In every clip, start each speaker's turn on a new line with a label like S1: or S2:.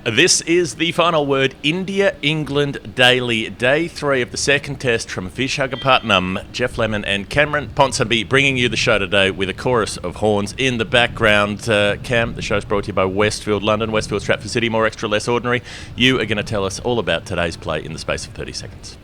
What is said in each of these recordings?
S1: This is the final word, India-England Daily, day 3 of the second test from Visakhapatnam. Geoff Lemon and Cameron Ponsonby bringing you the show today with a chorus of horns in the background. Cam, the show's brought to you by Westfield, London, Westfield, Stratford City, more extra, less ordinary. You are going to tell us all about today's play in the space of 30 seconds.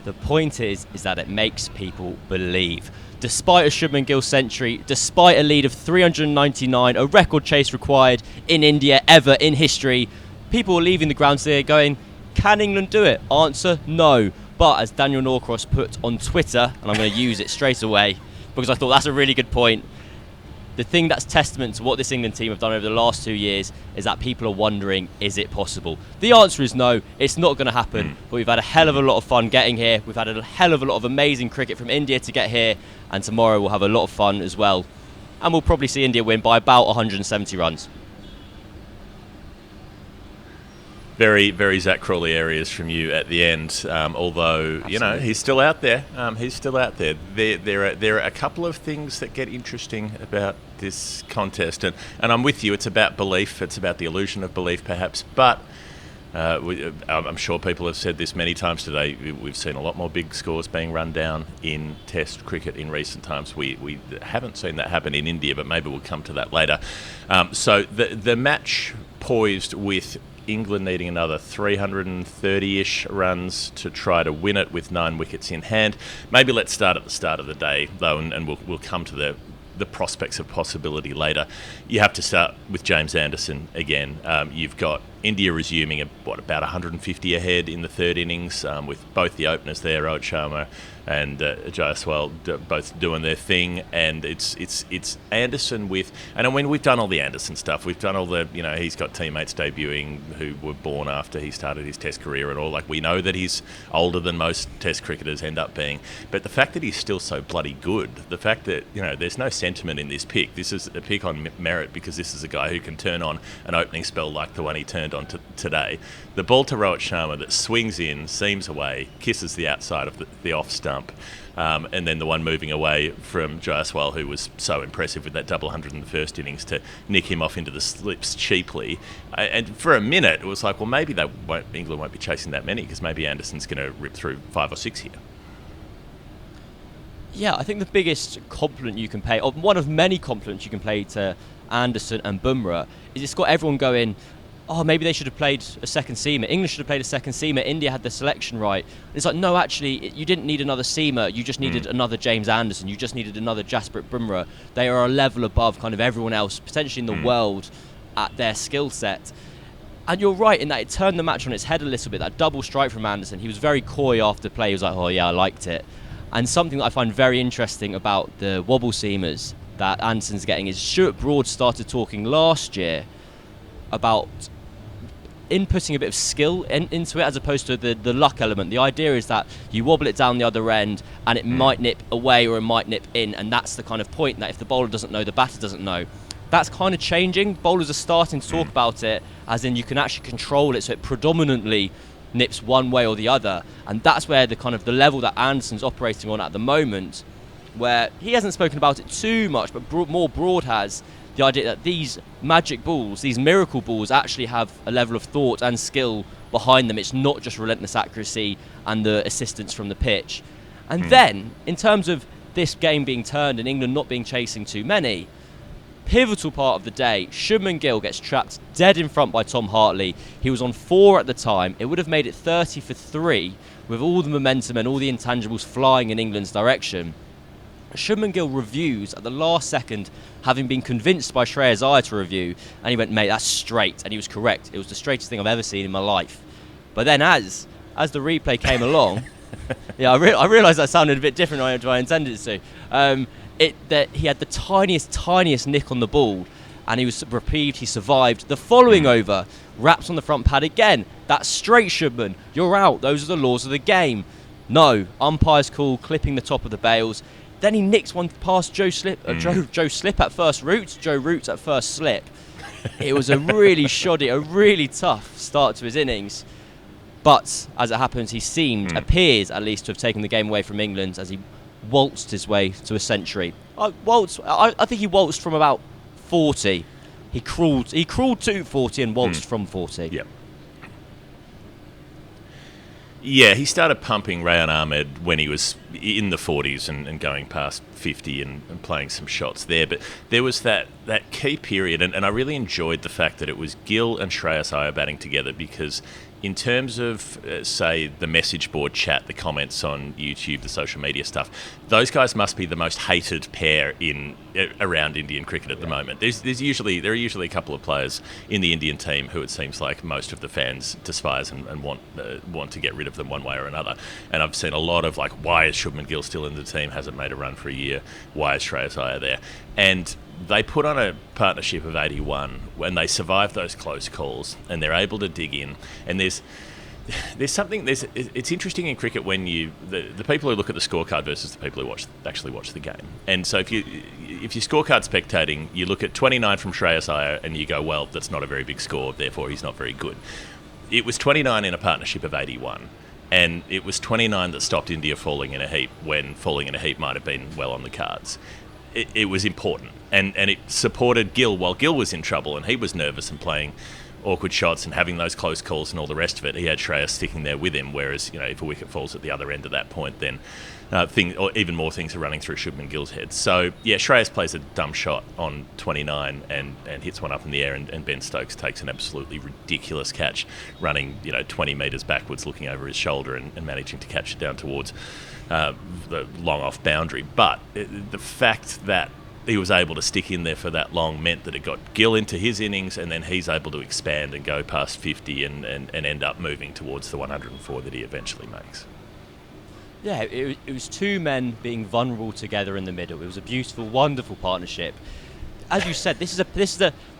S2: The point is that it makes people believe. Despite a Shubman Gill century, despite a lead of 399, a record chase required in India ever in history, people are leaving the ground today going, can England do it? Answer, no. But as Daniel Norcross put on Twitter, and I'm going to use it straight away, because I thought that's a really good point, the thing that's testament to what this England team have done over the last 2 years is that people are wondering, is it possible? The answer is no, it's not going to happen. But we've had a hell of a lot of fun getting here. We've had a hell of a lot of amazing cricket from India to get here. And tomorrow we'll have a lot of fun as well. And we'll probably see India win by about 170 runs.
S1: Very, very Zach Crawley areas from you at the end. Although,
S2: Absolutely.
S1: you know, he's still out there. He's still out there. There are a couple of things that get interesting about this contest. And I'm with you. It's about belief. It's about the illusion of belief, perhaps. But I'm sure people have said this many times today. We've seen a lot more big scores being run down in Test cricket in recent times. We haven't seen that happen in India, but maybe we'll come to that later. So the match poised with England needing another 330-ish runs to try to win it with 9 wickets in hand. Maybe let's start at the start of the day, though, and we'll come to the prospects of possibility later. You have to start with James Anderson again. You've got India resuming about 150 ahead in the third innings, with both the openers there, Rohit Sharma and Jaiswal, both doing their thing. And it's Anderson with, and I mean, we've done all the Anderson stuff. We've done all the, you know, he's got teammates debuting who were born after he started his Test career and all. Like, we know that he's older than most Test cricketers end up being, but the fact that he's still so bloody good, the fact that, you know, there's no sentiment in this pick. This is a pick on merit because this is a guy who can turn on an opening spell like the one he turned on today. The ball to Rohit Sharma that swings in, seams away, kisses the outside of the off stump, and then the one moving away from Jaiswal, who was so impressive with that double 100 in the first innings, to nick him off into the slips cheaply. And for a minute, it was like, well, maybe England won't be chasing that many because maybe Anderson's going to rip through 5 or 6 here.
S2: Yeah, I think the biggest compliment you can pay, or one of many compliments you can pay to Anderson and Bumrah, is it's got everyone going, oh, maybe they should have played a second seamer. England should have played a second seamer. India had the selection right. It's like, no, actually, you didn't need another seamer. You just needed another James Anderson. You just needed another Jasprit Bumrah. They are a level above kind of everyone else, potentially in the world, at their skill set. And you're right in that it turned the match on its head a little bit. That double strike from Anderson, he was very coy after play. He was like, oh, yeah, I liked it. And something that I find very interesting about the wobble seamers that Anderson's getting is Stuart Broad started talking last year about inputting a bit of skill into it as opposed to the luck element. The idea is that you wobble it down the other end and it might nip away or it might nip in, and that's the kind of point that if the bowler doesn't know, the batter doesn't know. That's kind of changing. Bowlers are starting to talk about it as in you can actually control it so it predominantly nips one way or the other, and that's where the kind of the level that Anderson's operating on at the moment, where he hasn't spoken about it too much, but more Broad has, the idea that these magic balls, these miracle balls, actually have a level of thought and skill behind them. It's not just relentless accuracy and the assistance from the pitch. And then, in terms of this game being turned and England not being chasing too many, pivotal part of the day, Shubman Gill gets trapped dead in front by Tom Hartley. He was on 4 at the time. It would have made it 30 for 3 with all the momentum and all the intangibles flying in England's direction. Shubman Gill reviews at the last second, having been convinced by Shreyas Iyer to review, and he went, mate, that's straight, and he was correct. It was the straightest thing I've ever seen in my life. But then as the replay came along, I realised that sounded a bit different than I intended it to. That he had the tiniest nick on the ball, and he was reprieved, he survived. The following over, wraps on the front pad again. That's straight, Shubman. You're out. Those are the laws of the game. No, umpire's call, clipping the top of the bails. Then he nicks one past Joe Slip at first root, Joe Root at first slip. It was a really shoddy, a really tough start to his innings. But, as it happens, he appears at least to have taken the game away from England as he waltzed his way to a century. I think he waltzed from about 40 he crawled to 40 and waltzed from 40.
S1: Yep. Yeah, he started pumping Rayan Ahmed when he was in the 40s and going past 50 and playing some shots there. But there was that key period, and I really enjoyed the fact that it was Gill and Shreyas Iyer batting together, because in terms of, say, the message board chat, the comments on YouTube, the social media stuff, those guys must be the most hated pair around Indian cricket at the moment. There are usually a couple of players in the Indian team who it seems like most of the fans despise and want to get rid of them one way or another. And I've seen a lot of like, why is Shubman Gill still in the team? Hasn't made a run for a year. Why is Shreyas Iyer there? And they put on a partnership of 81 when they survive those close calls and they're able to dig in. And it's interesting in cricket when the people who look at the scorecard versus the people who actually watch the game. And so if you're scorecard spectating, you look at 29 from Shreyas Iyer and you go, well, that's not a very big score, therefore he's not very good. It was 29 in a partnership of 81. And it was 29 that stopped India falling in a heap when falling in a heap might have been well on the cards. It was important, and it supported Gill while Gill was in trouble and he was nervous and playing awkward shots and having those close calls and all the rest of it. He had Shreyas sticking there with him, whereas if a wicket falls at the other end at that point, then even more things are running through Shubman Gill's head. So yeah, Shreyas plays a dumb shot on 29 and hits one up in the air, and Ben Stokes takes an absolutely ridiculous catch, running 20 metres backwards, looking over his shoulder and managing to catch it down towards the long off boundary. But the fact that he was able to stick in there for that long meant that it got Gill into his innings, and then he's able to expand and go past 50 and end up moving towards the 104 that he eventually makes.
S2: Yeah, it was two men being vulnerable together in the middle. It was a beautiful, wonderful partnership. As you said, this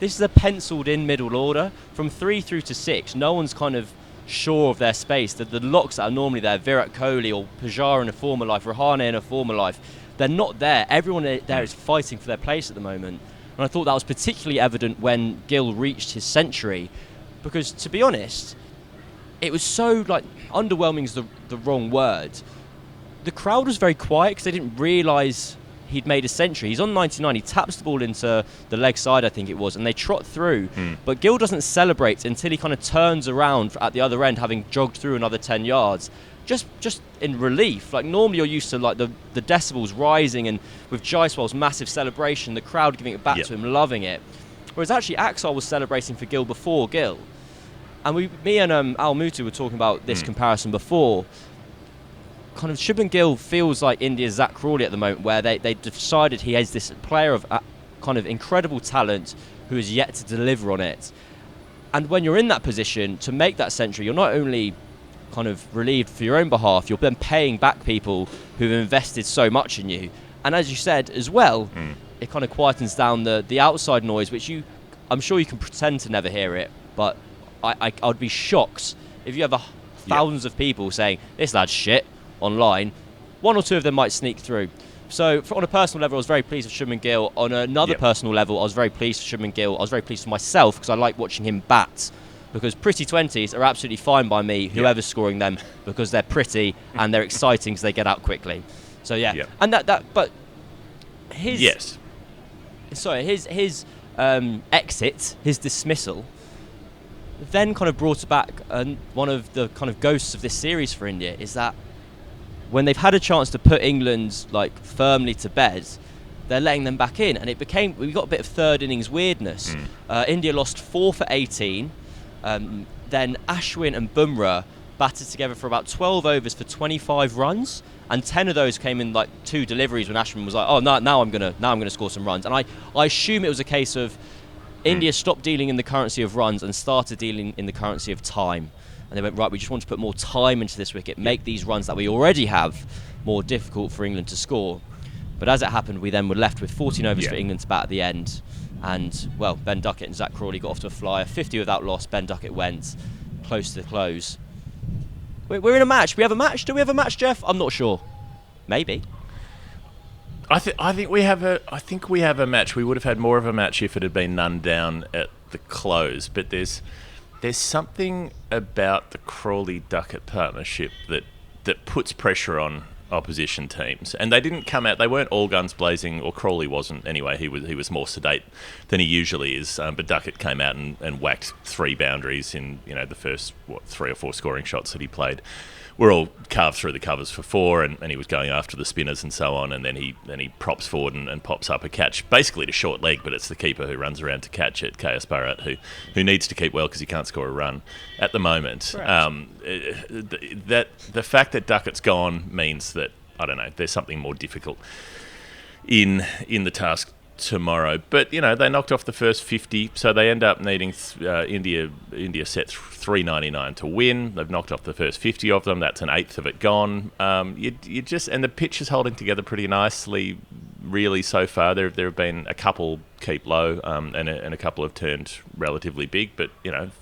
S2: is a penciled in middle order from 3 through to 6. No one's kind of sure of their space. The locks that are normally there, Virat Kohli or Pujara in a former life, Rahane in a former life, they're not there. Everyone there is fighting for their place at the moment. And I thought that was particularly evident when Gill reached his century, because to be honest, it was so, underwhelming is the wrong word. The crowd was very quiet because they didn't realise he'd made a century. He's on 99, he taps the ball into the leg side, I think it was, and they trot through. But Gill doesn't celebrate until he kind of turns around at the other end, having jogged through another 10 yards. Just in relief. Normally you're used to the decibels rising, and with Jaiswal's massive celebration, the crowd giving it back to him, loving it. Whereas actually Axar was celebrating for Gill before Gill. And me and Al Mutu were talking about this comparison before. Kind of Shubman Gill feels like India's Zach Crawley at the moment, where they decided he has this player of kind of incredible talent who is yet to deliver on it. And when you're in that position to make that century, you're not only kind of relieved for your own behalf, you're then paying back people who've invested so much in you. And as you said as well, it kind of quietens down the outside noise, which I'm sure you can pretend to never hear it, but I'd be shocked if you have thousands of people saying, this lad's shit, online. One or two of them might sneak through. So on a personal level, I was very pleased with Shubman Gill. On another personal level, I was very pleased with Shubman Gill. I was very pleased with myself because I like watching him bat. Because pretty 20s are absolutely fine by me, whoever's scoring them, because they're pretty and they're exciting because they get out quickly. So and but his exit, his dismissal, then kind of brought back one of the kind of ghosts of this series for India, is that when they've had a chance to put England firmly to bed, they're letting them back in, and we got a bit of third innings weirdness. India lost 4 for 18. Then Ashwin and Bumrah batted together for about 12 overs for 25 runs, and 10 of those came in 2 deliveries when Ashwin was now I'm gonna score some runs. And I assume it was a case of India stopped dealing in the currency of runs and started dealing in the currency of time. And they went, right, we just want to put more time into this wicket, make these runs that we already have more difficult for England to score. But as it happened, we then were left with 14 overs for England to bat at the end. And, well, Ben Duckett and Zach Crawley got off to a flyer. 50 without loss, Ben Duckett went close to the close. We're in a match. We have a match? Do we have a match, Geoff? I'm not sure. Maybe.
S1: I think we have a match. We would have had more of a match if it had been none down at the close. But there's something about the Crawley-Duckett partnership that puts pressure on opposition teams, and they didn't come out. They weren't all guns blazing, or Crawley wasn't anyway. He was more sedate than he usually is. But Duckett came out and whacked 3 boundaries in the first 3 or 4 scoring shots that he played. Were all carved through the covers for 4, and he was going after the spinners and so on, and then he props forward and pops up a catch, basically to short leg, but it's the keeper who runs around to catch it, KS Bharat, who needs to keep well because he can't score a run at the moment. The fact that Duckett's gone means that, I don't know, there's something more difficult in the task tomorrow. But they knocked off the first 50, so they end up needing India set 399 to win. They've knocked off the first 50 of them. That's an eighth of it gone. You just, and the pitch is holding together pretty nicely, really, so far. There have been a couple keep low, and a couple have turned relatively big, but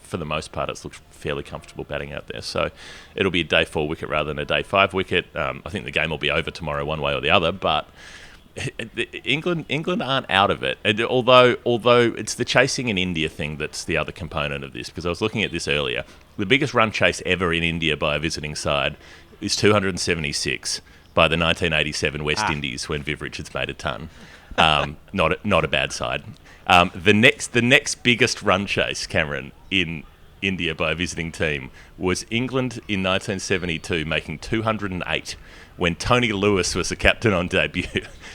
S1: for the most part it's looked fairly comfortable batting out there. So it'll be a day 4 wicket rather than a day 5 wicket. I think the game will be over tomorrow one way or the other, but England aren't out of it. And although it's the chasing in India thing that's the other component of this, because I was looking at this earlier. The biggest run chase ever in India by a visiting side is 276 by the 1987 West Indies when Viv Richards made a ton. Not a bad side. The next biggest run chase, Cameron, in India by a visiting team was England in 1972 making 208 when Tony Lewis was the captain on debut.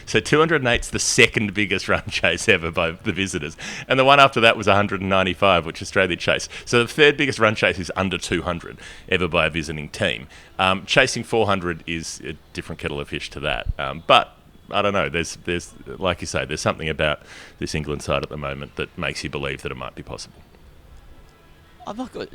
S1: So 208's the second biggest run chase ever by the visitors. And the one after that was 195, which Australia chased. So the third biggest run chase is under 200 ever by a visiting team. Chasing 400 is a different kettle of fish to that. But I don't know, there's like you say, there's something about this England side at the moment that makes you believe that it might be possible.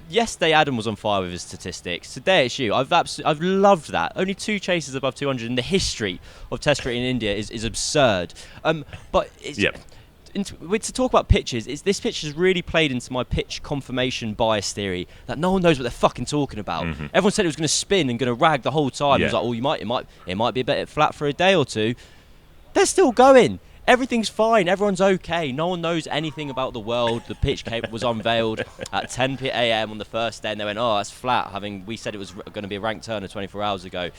S2: Yesterday, Adam was on fire with his statistics. Today, it's you. I've loved that. Only 2 chases above 200 in the history of Test cricket in India is absurd. But to talk about pitches, this pitch has really played into my pitch confirmation bias theory that no one knows what they're fucking talking about. Mm-hmm. Everyone said it was going to spin and going to rag the whole time. Yeah. It was like, it might be a bit flat for a day or two. They're still going. Everything's fine. Everyone's okay. No one knows anything about the world. The pitch was unveiled at 10 a.m. on the first day, and they went, "Oh, that's flat." We said it was going to be a ranked turner 24 hours ago.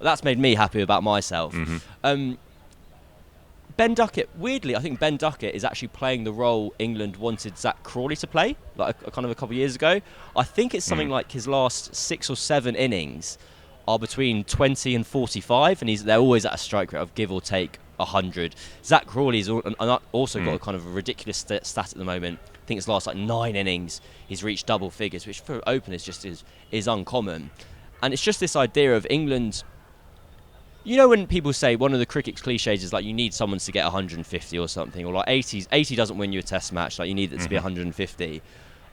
S2: That's made me happy about myself. Mm-hmm. Ben Duckett, weirdly, I think Ben Duckett is actually playing the role England wanted Zach Crawley to play, like a couple of years ago. I think it's something like his last 6 or 7 innings are between 20 and 45, and they're always at a strike rate of give or take 100. Zach Crawley's also got a kind of a ridiculous stat at the moment. I think his last 9 innings, he's reached double figures, which for openers just is uncommon. And it's just this idea of England. When people say one of the cricket cliches is like you need someone to get 150 or something, or like 80 doesn't win you a test match, like you need it to be 150.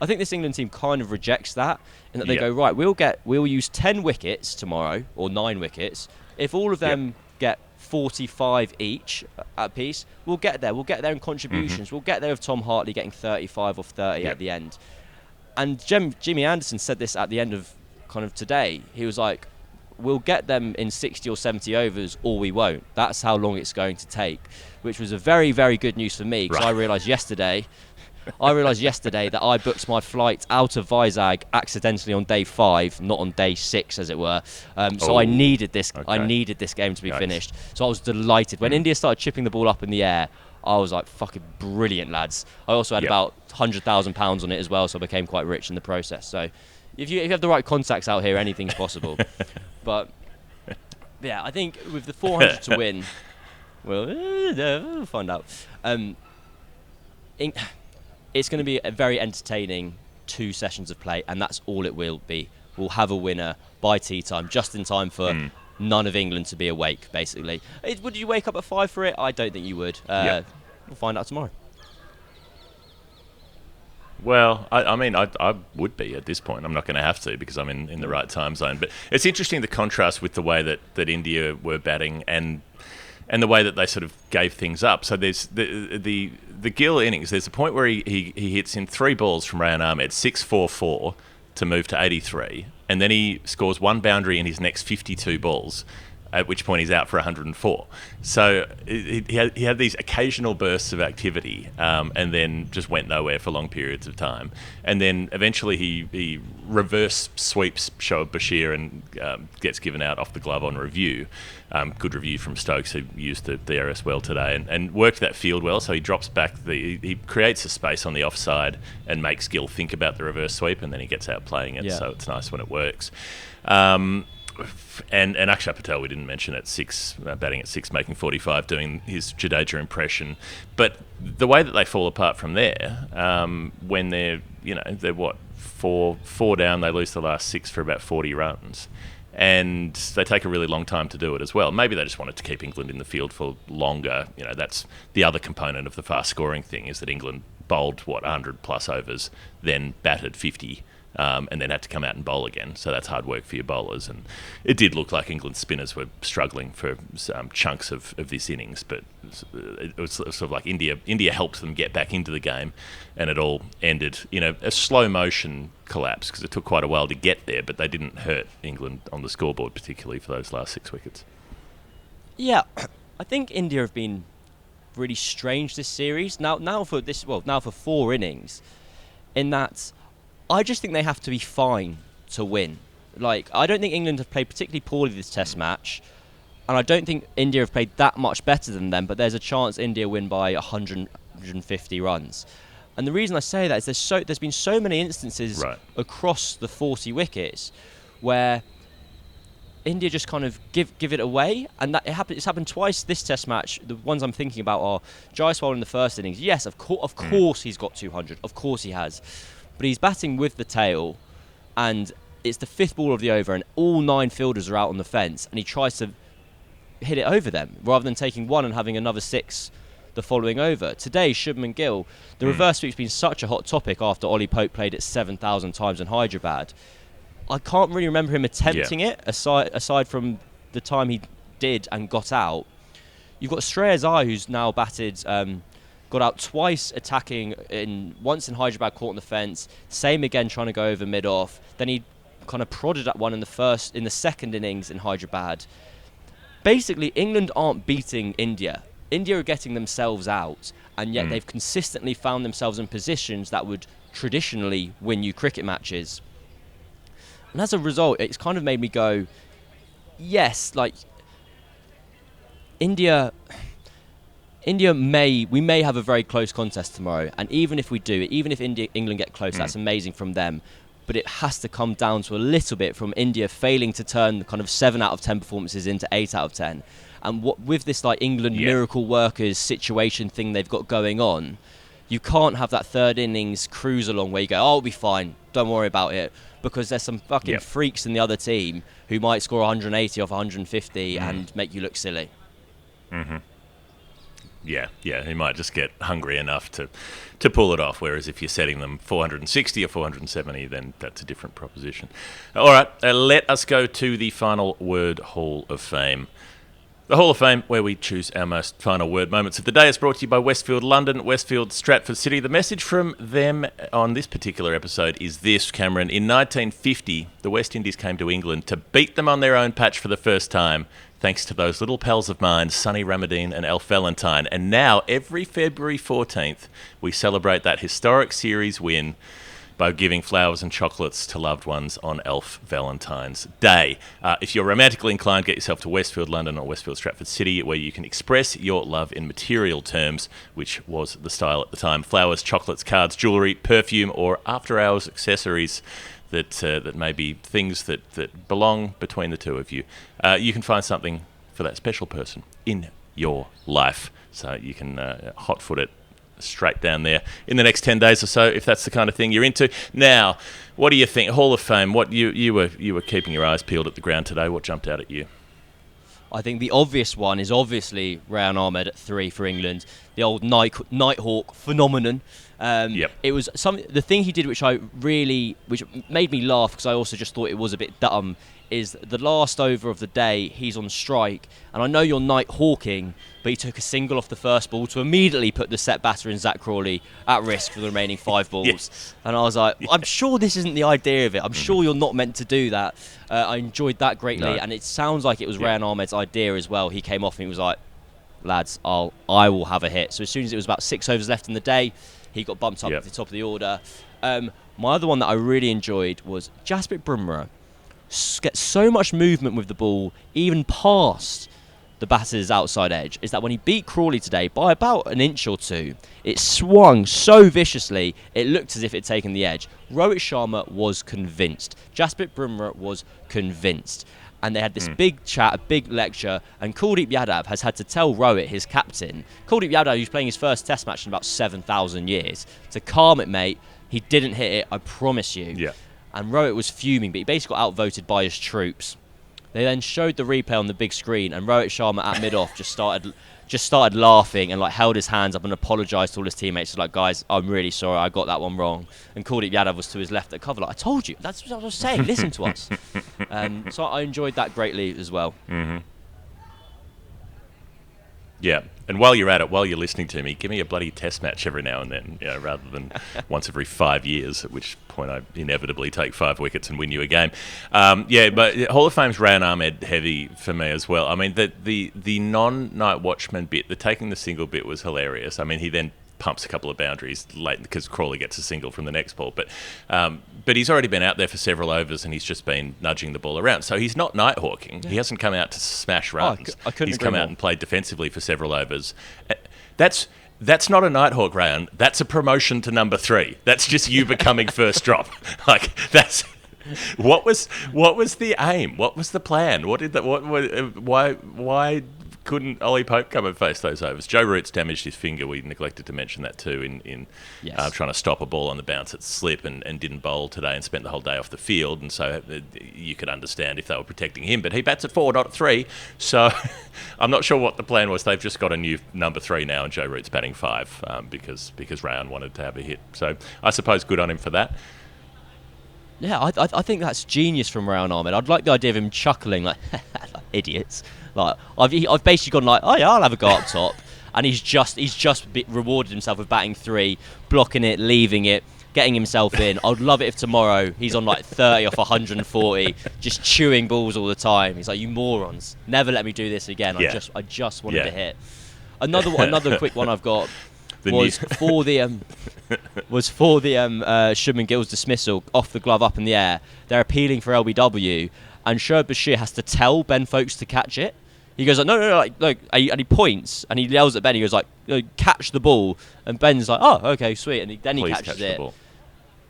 S2: I think this England team kind of rejects that, in that they go, right, we'll use 10 wickets tomorrow, or 9 wickets. If all of them get 45 each at piece, we'll get there in contributions. Mm-hmm. We'll get there with Tom Hartley getting 35 or 30 at the end. And Jimmy Anderson said this at the end of kind of today. He was like, we'll get them in 60 or 70 overs, or we won't. That's how long it's going to take, which was a very, very good news for me, because I realised yesterday that I booked my flight out of Vizag accidentally on day 5, not on day 6, as it were. So I needed this. Okay. I needed this game to be finished. So I was delighted when India started chipping the ball up in the air. I was like, "Fucking brilliant, lads!" I also had about £100,000 on it as well, so I became quite rich in the process. So if you have the right contacts out here, anything's possible. But yeah, I think with the 400 to win, we'll find out. It's going to be a very entertaining 2 sessions of play, and that's all it will be. We'll have a winner by tea time, just in time for none of England to be awake, basically. Would you wake up at 5 for it? I don't think you would. We'll find out tomorrow.
S1: Well, I would be at this point. I'm not going to have to because I'm in the right time zone. But it's interesting the contrast with the way that India were batting and the way that they sort of gave things up. So there's the Gill innings. There's a point where he hits in 3 balls from Rayan Ahmed, 6-4-4 to move to 83, and then he scores 1 boundary in his next 52 balls. at which point he's out for 104. So he had these occasional bursts of activity, and then just went nowhere for long periods of time. And then eventually he reverse sweeps Shoaib Bashir and gets given out off the glove on review. Good review from Stokes, who used the DRS well today, and worked that field well. So he drops back, he creates a space on the offside and makes Gill think about the reverse sweep, and then he gets out playing it. Yeah. So it's nice when it works. And Akshay Patel, we didn't mention, at 6, batting at 6, making 45, doing his Jadeja impression. But the way that they fall apart from there, when they're what, four down, they lose the last 6 for about 40 runs. And they take a really long time to do it as well. Maybe they just wanted to keep England in the field for longer. That's the other component of the fast scoring thing, is that England bowled, 100 plus overs, then batted 50. And then had to come out and bowl again. So that's hard work for your bowlers. And it did look like England's spinners were struggling for chunks of this innings, but it was sort of like India helped them get back into the game, and it all ended in a slow motion collapse, because it took quite a while to get there, but they didn't hurt England on the scoreboard, particularly for those last 6 wickets.
S2: Yeah, I think India have been really strange this series. Now for 4 innings, in that I just think they have to be fine to win. I don't think England have played particularly poorly this Test match, and I don't think India have played that much better than them, but there's a chance India win by 150 runs. And the reason I say that is there's been so many instances across the 40 wickets where India just kind of give it away, and it's happened twice this Test match. The ones I'm thinking about are Jaiswal in the first innings. Yes, of course he's got 200. Of course he has. But he's batting with the tail, and it's the 5th ball of the over, and all 9 fielders are out on the fence, and he tries to hit it over them rather than taking one and having another 6 the following over. Today, Shubman Gill, the reverse sweep's been such a hot topic after Ollie Pope played it 7,000 times in Hyderabad. I can't really remember him attempting it, aside from the time he did and got out. You've got Shreyas Iyer, who's now batted... got out twice attacking, once in Hyderabad, caught on the fence, same again trying to go over mid-off. Then he kind of prodded at one in the second innings in Hyderabad. Basically, England aren't beating India. India are getting themselves out, and yet they've consistently found themselves in positions that would traditionally win you cricket matches. And as a result, it's kind of made me go, yes, we may have a very close contest tomorrow, and even if we do, even if England get close, that's amazing from them. But it has to come down to a little bit from India failing to turn the kind of 7 out of 10 performances into 8 out of 10. And with this England miracle workers situation thing they've got going on, you can't have that third innings cruise along where you go, it'll be fine, don't worry about it, because there's some fucking freaks in the other team who might score 180 off 150 and make you look silly. Mm-hmm.
S1: Yeah, he might just get hungry enough to pull it off, whereas if you're setting them 460 or 470, then that's a different proposition. All right, let us go to the Final Word Hall of Fame. The Hall of Fame, where we choose our most final word moments of the day, is brought to you by Westfield London, Westfield Stratford City. The message from them on this particular episode is this, Cameron. In 1950, the West Indies came to England to beat them on their own patch for the first time, thanks to those little pals of mine, Sonny Ramadine and Alf Valentine. And now, every February 14th, we celebrate that historic series win by giving flowers and chocolates to loved ones on Alf Valentine's Day. If you're romantically inclined, get yourself to Westfield London or Westfield Stratford City, where you can express your love in material terms, which was the style at the time. Flowers, chocolates, cards, jewellery, perfume, or after-hours accessories that may be things that belong between the two of you. You can find something for that special person in your life. So you can hot-foot it straight down there in the next 10 days or so, if that's the kind of thing you're into. Now, what do you think? Hall of Fame, what you were keeping your eyes peeled at the ground today. What jumped out at you?
S2: I think the obvious one is obviously Rayan Ahmed at 3 for England, the old Nighthawk phenomenon. It was the thing he did, which made me laugh because I also just thought it was a bit dumb. Is the last over of the day, he's on strike, and I know you're night hawking, but he took a single off the first ball to immediately put the set batter in Zach Crawley at risk for the remaining 5 balls.
S1: Yes.
S2: And I was like, I'm sure this isn't the idea of it. I'm sure you're not meant to do that. I enjoyed that greatly, and it sounds like it was Rayan Ahmed's idea as well. He came off and he was like, lads, I will have a hit. So as soon as it was about 6 overs left in the day, he got bumped up to the top of the order. My other one that I really enjoyed was Jasprit Bumrah. Gets so much movement with the ball, even past the batter's outside edge, is that when he beat Crawley today by about an inch or two, it swung so viciously, it looked as if it had taken the edge. Rohit Sharma was convinced. Jasprit Bumrah was convinced. And they had this big chat, a big lecture, and Kuldeep Yadav has had to tell Rohit, his captain, Kuldeep Yadav, who's playing his first test match in about 7,000 years, to calm it, mate. He didn't hit it, I promise you.
S1: Yeah.
S2: And Rohit was fuming, but he basically got outvoted by his troops. They then showed the replay on the big screen, and Rohit Sharma at mid-off just started laughing and like held his hands up and apologised to all his teammates. Like, guys, I'm really sorry, I got that one wrong. And Kuldeep Yadav was to his left at cover. Like, I told you, that's what I was saying. Listen to us. So I enjoyed that greatly as well.
S1: Mm-hmm. Yeah, and while you're at it, while you're listening to me, give me a bloody test match every now and then, rather than once every 5 years, at which point I inevitably take 5 wickets and win you a game. But Hall of Fame's Rayan Ahmed heavy for me as well. I mean, the non-night watchman bit, the taking the single bit was hilarious. I mean, he then pumps a couple of boundaries late because Crawley gets a single from the next ball. But he's already been out there for several overs and he's just been nudging the ball around. So he's not night hawking. Yeah. He hasn't come out to smash runs. He's come out and played defensively for several overs. That's not a night hawk, Rayan. That's a promotion to number 3. That's just you becoming first drop. Like, that's... What was the aim? What was the plan? Why couldn't Ollie Pope come and face those overs? Joe Root's damaged his finger. We neglected to mention that too in trying to stop a ball on the bounce at slip and didn't bowl today and spent the whole day off the field. And so you could understand if they were protecting him. But he bats at 4, not at 3. So I'm not sure what the plan was. They've just got a new number 3 now and Joe Root's batting 5 because Rayan wanted to have a hit. So I suppose good on him for that.
S2: Yeah, I think that's genius from Rayan Ahmed. I'd like the idea of him chuckling like idiots. Like I've basically gone like, oh yeah, I'll have a go up top, and he's just rewarded himself with batting 3, blocking it, leaving it, getting himself in. I'd love it if tomorrow he's on like 30 off 140, just chewing balls all the time. He's like, you morons, never let me do this again. I just wanted to hit. Another quick one I've got. Was for the Shubman Gill's dismissal off the glove up in the air. They're appealing for LBW, and Shoaib Bashir has to tell Ben Folkes to catch it. He goes like, no, and he points and he yells at Ben. He goes like, catch the ball, and Ben's like, oh, okay, sweet, and then he catches it.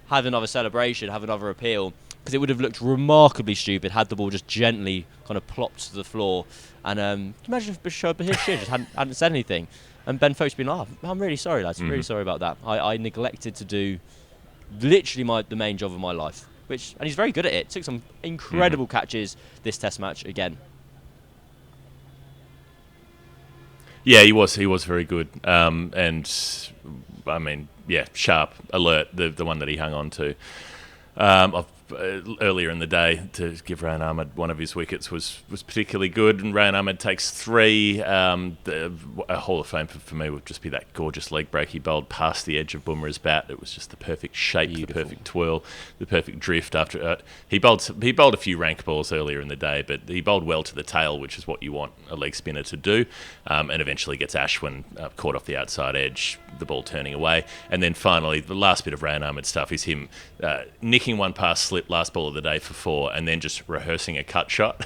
S2: Have another celebration, have another appeal, because it would have looked remarkably stupid had the ball just gently kind of plopped to the floor. And imagine if Shoaib Bashir just hadn't said anything. And Ben Folkes been like, oh, I'm really sorry, lads. Really sorry about that. I neglected to do literally the main job of my life. And he's very good at it. Took some incredible catches this test match again.
S1: Yeah, he was very good. And I mean, sharp, alert, the one that he hung on to. Earlier in the day to give Rayan Ahmed one of his wickets was particularly good, and Rayan Ahmed takes 3. A Hall of Fame for me would just be that gorgeous leg break he bowled past the edge of Bumrah's bat. It was just the perfect shape, the perfect twirl, the perfect drift. After he bowled a few rank balls earlier in the day, but he bowled well to the tail, which is what you want a leg spinner to do, and eventually gets Ashwin caught off the outside edge, the ball turning away, and then finally the last bit of Rayan Ahmed stuff is him nicking one past slip last ball of the day for 4 and then just rehearsing a cut shot,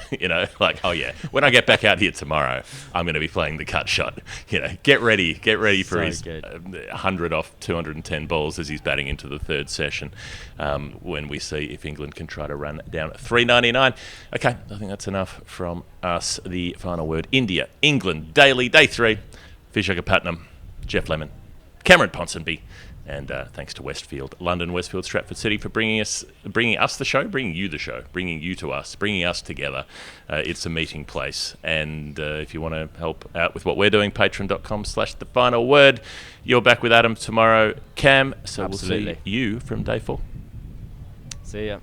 S1: like, oh yeah, when I get back out here tomorrow, I'm going to be playing the cut shot. Get ready for his 100 off 210 balls as he's batting into the 3rd session, when we see if England can try to run down at 399. Okay, I think that's enough from us. The final word: India, England, daily, day 3, Visakhapatnam, Geoff Lemon, Cameron Ponsonby. And thanks to Westfield, London, Westfield, Stratford City for bringing us the show, bringing you the show, bringing you to us, bringing us together. It's a meeting place. And if you want to help out with what we're doing, patreon.com/thefinalword. You're back with Adam tomorrow. Cam. So
S2: Absolutely.
S1: we'll see you from day 4.
S2: See ya.